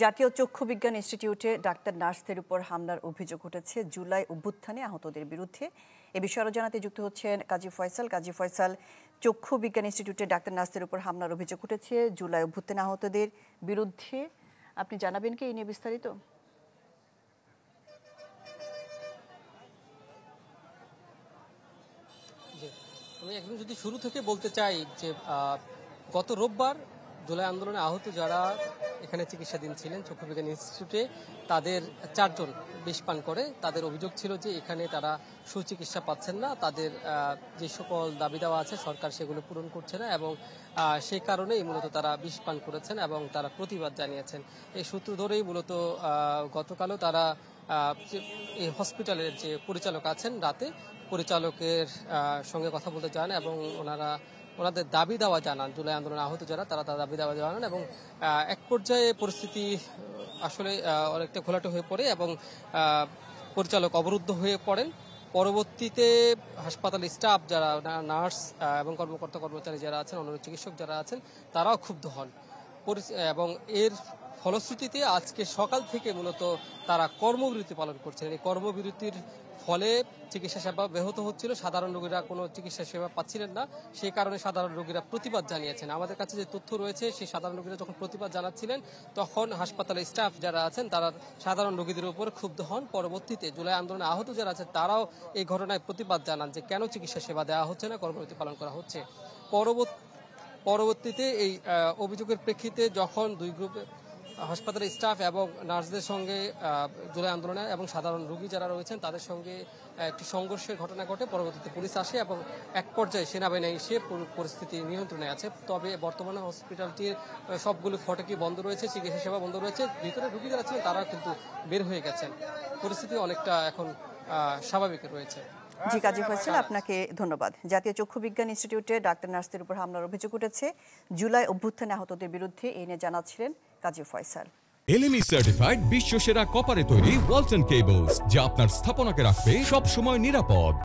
জাতীয় চক্ষু বিজ্ঞান ইনস্টিটিউটে ডাক্তার নার্সদের উপর হামলার অভিযোগ উঠেছে জুলাই অভ্যুত্থানে আহতদের বিরুদ্ধে। এ বিষয়ে আরো জানাতে যুক্ত হচ্ছেন কাজী ফয়সাল। কাজী ফয়সাল, চক্ষু বিজ্ঞান ইনস্টিটিউটে ডাক্তার নার্সদের উপর হামলার অভিযোগ উঠেছে জুলাই অভ্যুত্থানে আহতদের বিরুদ্ধে, আপনি জানাবেন কি এই নিয়ে বিস্তারিত? আমি একদম যদি শুরু থেকে বলতে চাই যে গত রোববার জুলাই আন্দোলনে আহত যারা এখানে চিকিৎসাধীন ছিলেন চক্ষু বিজ্ঞান ইনস্টিটিউটে, তাদের 4 জন বিষ পান করে। তাদের অভিযোগ ছিল যে এখানে তারা সুচিকিৎসা পাচ্ছেন না, তাদের যে সকল দাবি দেওয়া আছে সরকার সেগুলো পূরণ করছে না, এবং সেই কারণেই মূলত তারা বিষ পান করেছেন এবং তারা প্রতিবাদ জানিয়েছেন। এই সূত্র ধরেই মূলত গতকালও তারা এই হসপিটালের যে পরিচালক আছেন, রাতে পরিচালকের সঙ্গে কথা বলতে চান এবং ওনাদের দাবি দেওয়া জানান। জুলাই আন্দোলনে আহত যারা তারা তার দাবি দেওয়া জানান এবং এক পর্যায়ে পরিস্থিতি আসলে অনেকটা ঘোলাটে হয়ে পড়ে এবং পরিচালক অবরুদ্ধ হয়ে পড়েন। পরবর্তীতে হাসপাতাল স্টাফ যারা নার্স এবং কর্মকর্তা কর্মচারী যারা আছেন, অন্য চিকিৎসক যারা আছেন, তারাও ক্ষুব্ধ হন এবং এর ফলশ্রুতিতে আজকে সকাল থেকে মূলত তারা কর্মবিরতি পালন করছেন। এই কর্মবিরতির ফলে চিকিৎসা সেবা ব্যাহত হচ্ছিল, সাধারণ রোগীরা কোনো চিকিৎসা সেবা পাচ্ছিলেন না। সেই কারণে সাধারণ রোগীরা প্রতিবাদ জানিয়েছেন। আমাদের কাছে যে তথ্য রয়েছে, সেই সাধারণ রোগীরা যখন প্রতিবাদ জানাচ্ছিলেন তখন হাসপাতালের স্টাফ যারা আছেন তারা সাধারণ রোগীদের উপর ক্ষুব্ধ হন। পরবর্তীতে জুলাই আন্দোলনে আহত যারা আছেন তারাও এই ঘটনায় প্রতিবাদ জানান যে কেন চিকিৎসা সেবা দেওয়া হচ্ছে না, কর্মবিরতি পালন করা হচ্ছে। পরবর্তীতে এই অভিযোগের প্রেক্ষিতে যখন দুই গ্রুপে হাসপাতালের স্টাফ এবং নার্সদের সঙ্গে জুলাই আন্দোলনে এবং সাধারণ রোগী যারা রয়েছেন তাদের সঙ্গে একটি সংঘর্ষের ঘটনা ঘটে, পরবর্তীতে পুলিশ আসে এবং এক পর্যায়ে সেনাবাহিনী এসে পরিস্থিতি নিয়ন্ত্রণে আছে। তবে বর্তমানে হসপিটালটির সবগুলো ফটকই বন্ধ রয়েছে, চিকিৎসা সেবা বন্ধ রয়েছে। ভিতরে রোগী যারা ছিলেন তারা কিন্তু বের হয়ে গেছেন। পরিস্থিতি অনেকটা এখন স্বাভাবিক রয়েছে। জি কাজী ফয়সাল, আপনাকে ধন্যবাদ। জাতীয় চক্ষু বিজ্ঞান ইনস্টিটিউটে ডাক্তার নার্সদের উপর হামলার অভিযোগ উঠেছে জুলাই অভ্যুত্থানে আহতদের বিরুদ্ধে, এই নিয়ে জানাচ্ছিলেন কাজী ফয়সাল। LME সার্টিফাইড বিশ্বসেরা কপারে তৈরি ওয়ালটন কেবলস, যা আপনার স্থাপনাকে রাখবে সব সময় নিরাপদ।